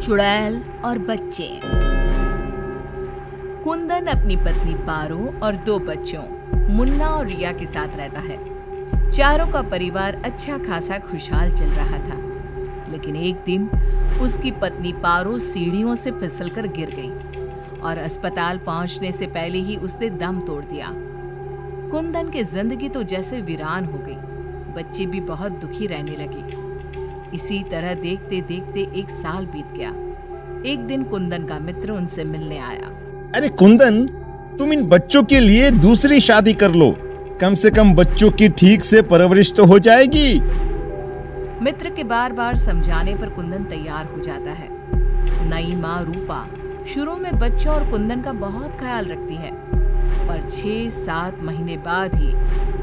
चुड़ैल और बच्चे। कुंदन अपनी पत्नी पारो और 2 बच्चों मुन्ना और रिया के साथ रहता है। चारों का परिवार अच्छा खासा खुशहाल चल रहा था, लेकिन एक दिन उसकी पत्नी पारो सीढ़ियों से फिसलकर गिर गई और अस्पताल पहुंचने से पहले ही उसने दम तोड़ दिया। कुंदन की जिंदगी तो जैसे वीरान हो गई। बच्चे भी बहुत दुखी रहने लगे। इसी तरह देखते देखते 1 साल बीत गया। एक दिन कुंदन का मित्र उनसे मिलने आया। अरे कुंदन, तुम इन बच्चों के लिए दूसरी शादी कर लो। कम से कम बच्चों की ठीक से परवरिश तो हो जाएगी। मित्र के बार बार समझाने पर कुंदन तैयार हो जाता है। नई माँ रूपा शुरू में बच्चों और कुंदन का बहुत ख्याल रखती है, पर 6-7 महीने बाद ही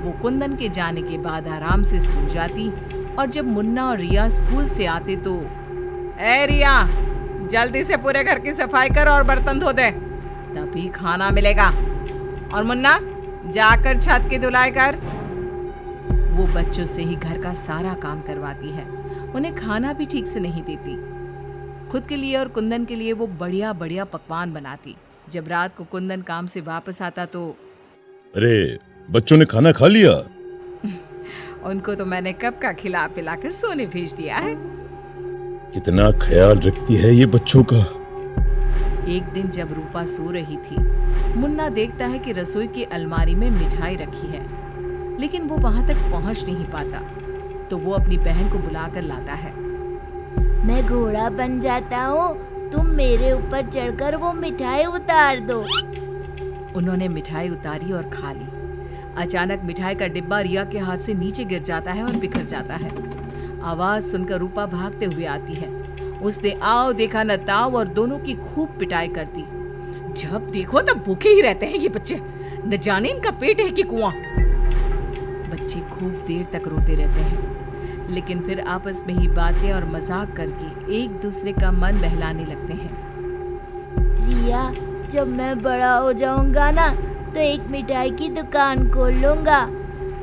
वो कुंदन के जाने के बाद आराम से सो जाती। और जब मुन्ना और रिया स्कूल से आते तो, ए रिया, जल्दी से पूरे घर की सफाई कर और बर्तन धो दे, तभी खाना मिलेगा। और मुन्ना, जाकर छत की धुलाई कर। वो बच्चों से ही घर का सारा काम करवाती है। उन्हें खाना भी ठीक से नहीं देती। खुद के लिए और कुंदन के लिए वो बढ़िया बढ़िया पकवान बनाती। जब रात को कुंदन काम से वापस आता तो, अरे, बच्चों ने खाना खा लिया? उनको तो मैंने कब का खिला पिलाकर सोने भेज दिया है। कितना ख्याल रखती है ये बच्चों का। एक दिन जब रूपा सो रही थी, मुन्ना देखता है कि रसोई की अलमारी में मिठाई रखी है, लेकिन वो वहां तक पहुंच नहीं पाता। तो वो अपनी बहन को बुलाकर लाता है। मैं घोड़ा बन जाता हूँ, तुम मेरे ऊपर चढ़कर वो मिठाई उतार दो। उन्होंने मिठाई उतारी और खा ली। अचानक मिठाई का डिब्बा रिया के हाथ से नीचे गिर जाता है और बिखर जाता है। आवाज सुनकर रूपा भागते हुए आती है। उसने आओ देखा न ताव और दोनों की खूब पिटाई कर दी। जब देखो तब भूखे ही रहते हैं ये बच्चे, न जाने इनका पेट है कि कुआं। बच्चे खूब देर तक रोते रहते हैं, लेकिन फिर आपस में ही बातें और मजाक करके एक दूसरे का मन बहलाने लगते हैं। रिया, जब मैं बड़ा हो जाऊंगा ना, तो एक मिठाई की दुकान खोल लूंगा।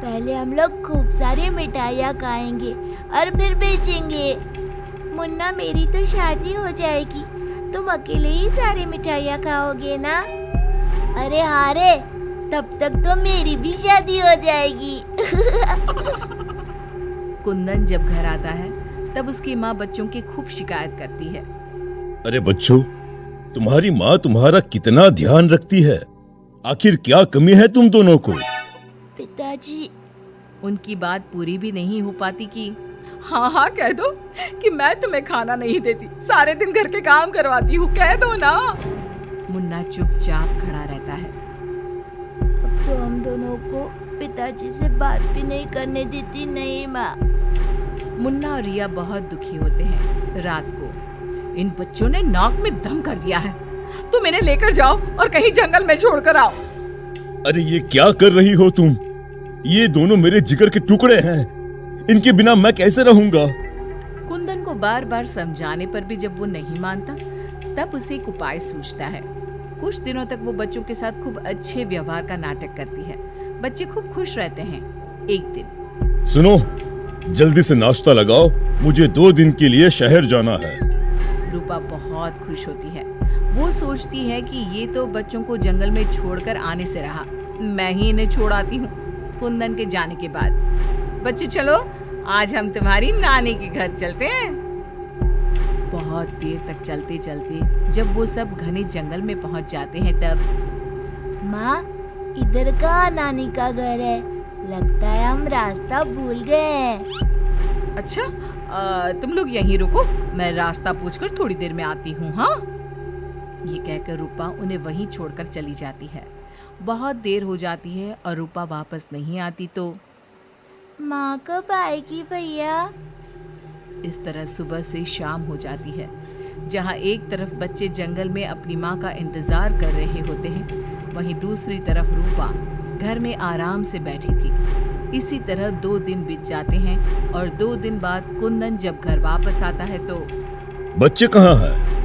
पहले हम लोग खूब सारी मिठाइयाँ खाएंगे और फिर बेचेंगे। मुन्ना, मेरी तो शादी हो जाएगी, तुम अकेले ही सारी मिठाइयाँ खाओगे ना? अरे हाँ रे, तब तक तो मेरी भी शादी हो जाएगी। कुंदन जब घर आता है तब उसकी माँ बच्चों की खूब शिकायत करती है। अरे बच्चों, तुम्हारी माँ तुम्हारा कितना ध्यान रखती है। आखिर क्या कमी है तुम दोनों को? पिताजी, उनकी बात पूरी भी नहीं हो पाती कि हाँ कह दो कि मैं तुम्हें खाना नहीं देती, सारे दिन घर के काम करवाती हूँ, कह दो ना। मुन्ना चुपचाप खड़ा रहता है। अब तो हम दोनों को पिताजी से बात भी नहीं करने देती। नहीं माँ। मुन्ना और रिया बहुत दुखी होते हैं। रात को इन बच्चों ने नाक में दम कर दिया है, तुम इन्हें लेकर जाओ और कहीं जंगल में छोड़कर आओ। अरे ये क्या कर रही हो तुम? ये दोनों मेरे जिगर के टुकड़े हैं, इनके बिना मैं कैसे रहूंगा? कुंदन को बार बार समझाने पर भी जब वो नहीं मानता, तब उसे एक उपाय सूझता है। कुछ दिनों तक वो बच्चों के साथ खूब अच्छे व्यवहार का नाटक करती है। बच्चे खूब खुश रहते हैं। एक दिन, सुनो, जल्दी से नाश्ता लगाओ, मुझे 2 दिन के लिए शहर जाना है। रूपा बहुत खुश होती है। वो सोचती है कि ये तो बच्चों को जंगल में छोड़कर आने से रहा, मैं ही इन्हें छोड़ आती हूँ। कुंदन के जाने के बाद, बच्चे चलो, आज हम तुम्हारी नानी के घर चलते हैं। बहुत देर तक चलते चलते जब वो सब घने जंगल में पहुंच जाते हैं तब, माँ, इधर का नानी का घर है, लगता है हम रास्ता भूल गए हैं। अच्छा, तुम लोग यहीं रुको, मैं रास्ता पूछकर थोड़ी देर में आती हूँ। हाँ, ये कहकर रूपा उन्हें वहीं छोड़कर चली जाती है। बहुत देर हो जाती है और रूपा वापस नहीं आती तो, माँ कब आएगी भैया? इस तरह सुबह से शाम हो जाती है। जहाँ एक तरफ बच्चे जंगल में अपनी माँ का इंतजार कर रहे होते हैं, वहीं दूसरी तरफ रूपा घर में आराम से बैठी थी। इसी तरह 2 दिन बीत जाते हैं और 2 दिन बाद कुंदन जब घर वापस आता है तो, बच्चे कहाँ हैं?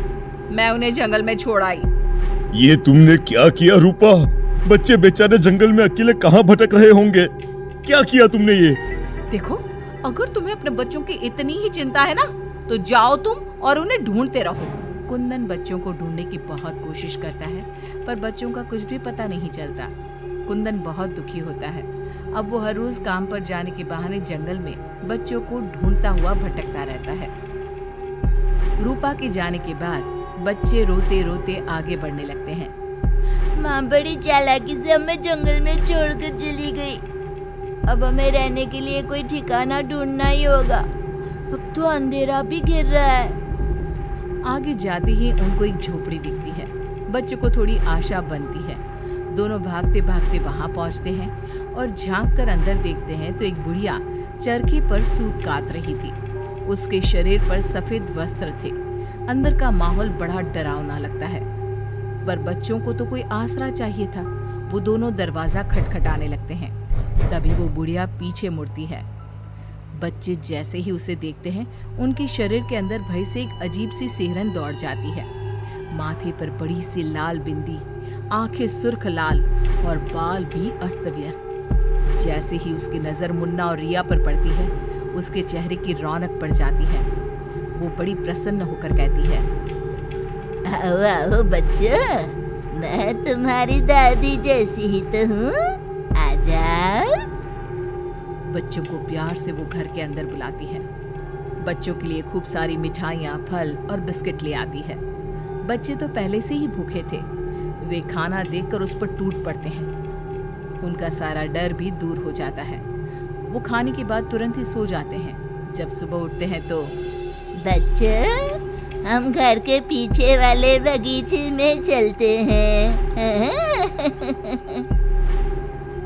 मैं उन्हें जंगल में छोड़ आई। ये तुमने क्या किया रूपा? बच्चे बेचारे जंगल में अकेले कहाँ भटक रहे होंगे? क्या किया तुमने ये? देखो, अगर तुम्हें अपने बच्चों की इतनी ही चिंता है ना, तो जाओ तुम और उन्हें ढूंढते रहो। कुंदन बच्चों को ढूंढने की बहुत कोशिश करता है, पर बच्चों का कुछ भी पता नहीं चलता। कुंदन बहुत दुखी होता है। अब वो हर रोज काम पर जाने के बहाने जंगल में बच्चों को ढूंढता हुआ भटकता रहता है। रूपा के जाने के बाद बच्चे रोते रोते आगे बढ़ने लगते हैं। माँ बड़ी चालाकी से हमें जंगल में छोड़कर चली गई। अब हमें रहने के लिए कोई ठिकाना ढूंढना ही होगा। अब तो अंधेरा भी गिर रहा है। आगे जाते ही उनको एक झोपड़ी दिखती है। बच्चों को थोड़ी आशा बनती है। दोनों भागते भागते वहां पहुंचते हैं और झांक कर अंदर देखते हैं तो एक बुढ़िया चरखी पर सूत काट रही थी। उसके शरीर पर सफेद वस्त्र थे। अंदर का माहौल बड़ा डरावना लगता है, पर बच्चों को तो कोई आसरा चाहिए था। वो दोनों दरवाजा खटखटाने लगते हैं। तभी वो बुढ़िया पीछे मुड़ती है। बच्चे जैसे ही उसे देखते हैं, उनके शरीर के अंदर भय से एक अजीब सी सिहरन दौड़ जाती है। माथे पर बड़ी सी लाल बिंदी, आंखें सुर्ख लाल और बाल भी अस्त व्यस्त। जैसे ही उसकी नजर मुन्ना और रिया पर पड़ती है, उसके चेहरे की रौनक बढ़ जाती है। वो बड़ी प्रसन्न होकर कहती है, आओ आओ बच्चों, मैं तुम्हारी दादी जैसी ही तो हूँ। आ जाओ। बच्चों को प्यार से वो घर के अंदर बुलाती है। बच्चों के लिए खूब सारी मिठाइयाँ, फल और बिस्किट ले आती है। बच्चे तो पहले से ही भूखे थे। वे खाना देखकर उस पर टूट पड़ते हैं। उनका सारा डर भी दूर हो जाता है। वो खाने के बाद तुरंत ही सो जाते हैं। जब सुबह उठते हैं तो बच्चों, हम घर के पीछे वाले बगीचे में चलते हैं।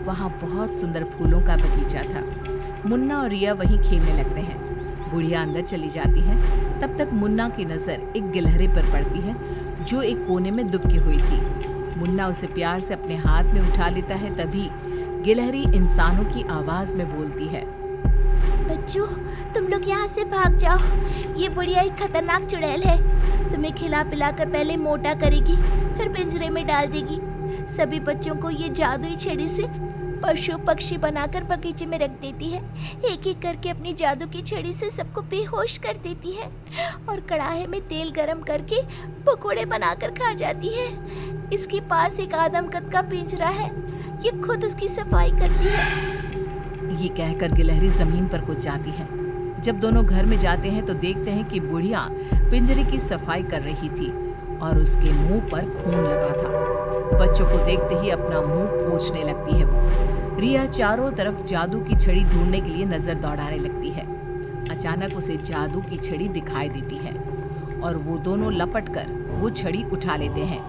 वहाँ बहुत सुंदर फूलों का बगीचा था। मुन्ना और रिया वहीं खेलने लगते हैं। बुढ़िया अंदर चली जाती है। तब तक मुन्ना की नजर एक गिलहरी पर पड़ती है, जो एक कोने में दुबकी हुई थी। मुन्ना उसे प्यार से अपने हाथ में उठा लेता है। तभी गिलहरी इंसानों की आवाज में बोलती है, बच्चों, तुम लोग यहाँ से भाग जाओ। ये बुढ़िया एक खतरनाक चुड़ैल है। तुम्हें खिला पिला कर पहले मोटा करेगी, फिर पिंजरे में डाल देगी। सभी बच्चों को ये जादुई छड़ी से पशु पक्षी बनाकर बगीचे में रख देती है। एक एक करके अपनी जादू की छड़ी से सबको बेहोश कर देती है और कढ़ाई में तेल गरम करके पकोड़े बनाकर खा जाती है। इसके पास एक आदमकद का पिंजरा है। ये खुद उसकी सफाई करती है। ये कहकर गिलहरी जमीन पर कूद जाती है। जब दोनों घर में जाते हैं तो देखते हैं कि बुढ़िया पिंजरे की सफाई कर रही थी और उसके मुंह पर खून लगा था। बच्चों को देखते ही अपना मुंह पोंछने लगती है वो। रिया चारों तरफ जादू की छड़ी ढूंढने के लिए नजर दौड़ाने लगती है। अचानक उसे जादू की छड़ी दिखाई देती है और वो दोनों लपटकर वो छड़ी उठा लेते हैं।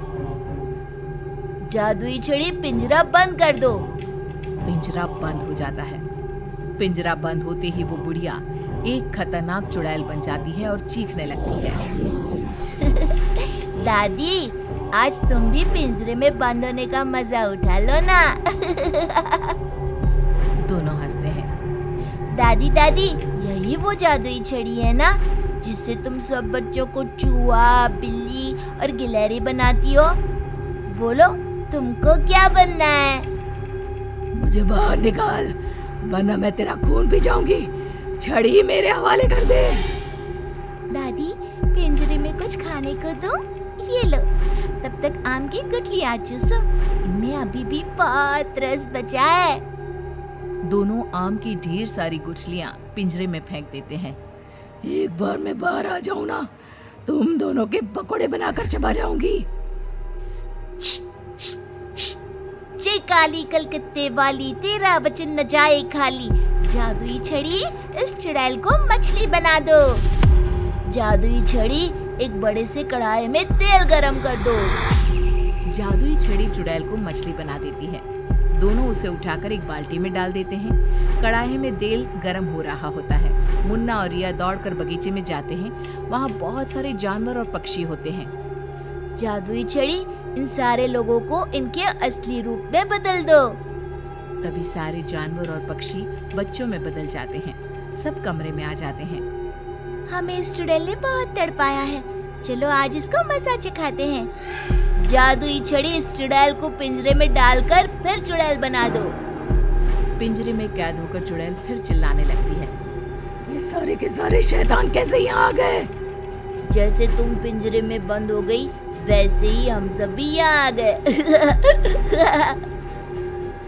जादुई छड़ी, पिंजरा बंद कर दो। पिंजरा बंद हो जाता है। पिंजरा बंद होते ही वो बुढ़िया एक खतरनाक चुड़ैल बन जाती है और चीखने लगती है। दादी, आज तुम भी पिंजरे में बंद होने का मजा उठा लो ना। दोनों हंसते हैं। दादी दादी, यही वो जादुई छड़ी है ना, जिससे तुम सब बच्चों को चूहा, बिल्ली और गिलहरी बनाती हो। बोलो, तुमको क्या बनना है? मुझे बाहर निकाल, वरना मैं तेरा खून पी जाऊंगी। छड़ी मेरे हवाले कर दे। दादी, पिंजरे में कुछ खाने को दो। ये लो, तब तक आम की गुठलियां चूसो। इनमें अभी भी बहुत रस बचा है। दोनों आम की ढेर सारी गुठलियां पिंजरे में फेंक देते हैं। एक बार मैं बाहर आ जाऊं ना, तुम दोनों के पकोड़े बनाकर चबा जाऊंगी। जे काली कलकत्ते वाली, तेरा वचन न जाए खाली। जादुई छड़ी, इस चुड़ैल को मछली बना दो। जादुई छड़ी, एक बड़े से कढ़ाई में तेल गरम कर दो। जादुई छड़ी चुड़ैल को मछली बना देती है। दोनों उसे उठाकर एक बाल्टी में डाल देते हैं। कढ़ाई में तेल गरम हो रहा होता है। मुन्ना और रिया दौड़कर बगीचे में जाते हैं। वहाँ बहुत सारे जानवर और पक्षी होते हैं। जादुई छड़ी, इन सारे लोगों को इनके असली रूप में बदल दो। तभी सारे जानवर और पक्षी बच्चों में बदल जाते हैं। सब कमरे में आ जाते हैं। हमें इस चुड़ैल ने बहुत तड़पाया है, चलो आज इसको मजा चखाते हैं। जादुई छड़ी, इस चुड़ैल को पिंजरे में डालकर फिर चुड़ैल बना दो। पिंजरे में कैद होकर चुड़ैल फिर चिल्लाने लगती है, ये सारे के सारे शैतान कैसे यहाँ आ गए? जैसे तुम पिंजरे में बंद हो गई वैसे ही हम सब भी यहाँ आ गए।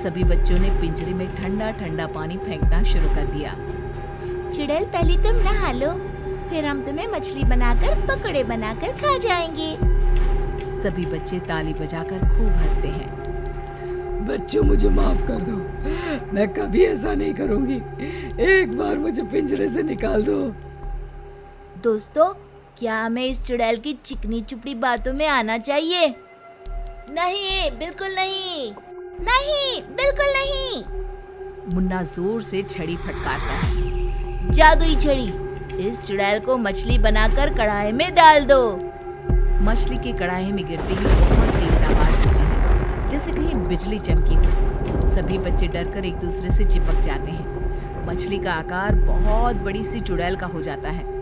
सभी बच्चों ने पिंजरे में ठंडा ठंडा पानी फेंकना शुरू कर दिया। चुड़ैल पहले तुम नहा लो, फिर हम तुम्हें मछली बनाकर पकौड़े बनाकर खा जाएंगे। सभी बच्चे ताली बजाकर खूब हंसते हैं। बच्चों मुझे माफ कर दो, मैं कभी ऐसा नहीं करूंगी। एक बार मुझे पिंजरे से निकाल दो। दोस्तों, क्या हमें इस चुड़ैल की चिकनी चुपड़ी बातों में आना चाहिए? नहीं, बिल्कुल नहीं, नहीं, बिल्कुल नहीं। मुन्ना जोर से छड़ी फटकारता है। जादुई छड़ी, इस चुड़ैल को मछली बनाकर कढ़ाई में डाल दो। मछली की कढ़ाई में गिरते ही बहुत तेज आवाज होती है, जैसे कहीं बिजली चमकी हो। सभी बच्चे डरकर एक दूसरे से चिपक जाते हैं। मछली का आकार बहुत बड़ी सी चुड़ैल का हो जाता है।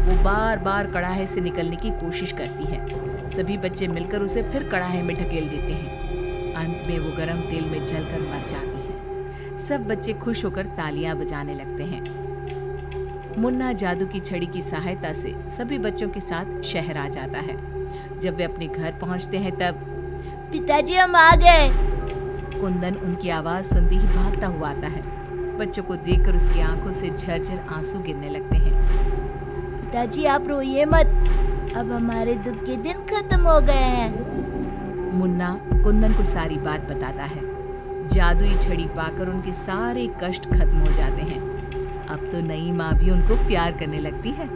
वो बार बार कढ़ाई से निकलने की कोशिश करती है। सभी बच्चे मिलकर उसे फिर कढ़ाई में ढकेल देते हैं। अंत में वो गर्म तेल में जलकर मर जाती है। सब बच्चे खुश होकर तालियां बजाने लगते हैं। मुन्ना जादू की छड़ी की सहायता से सभी बच्चों के साथ शहर आ जाता है। जब वे अपने घर पहुंचते हैं तब पिताजी, हम आ गए। कुंदन उनकी आवाज सुनते ही भागता हुआ आता है। बच्चों को देखकर उसकी आंखों से झरझर आंसू गिरने लगते हैं। पिताजी, आप रोइए मत, अब हमारे दुख के दिन खत्म हो गए हैं। मुन्ना कुंदन को सारी बात बताता है। जादुई छड़ी पाकर उनके सारे कष्ट खत्म हो जाते हैं। अब तो नई माँ भी उनको प्यार करने लगती है।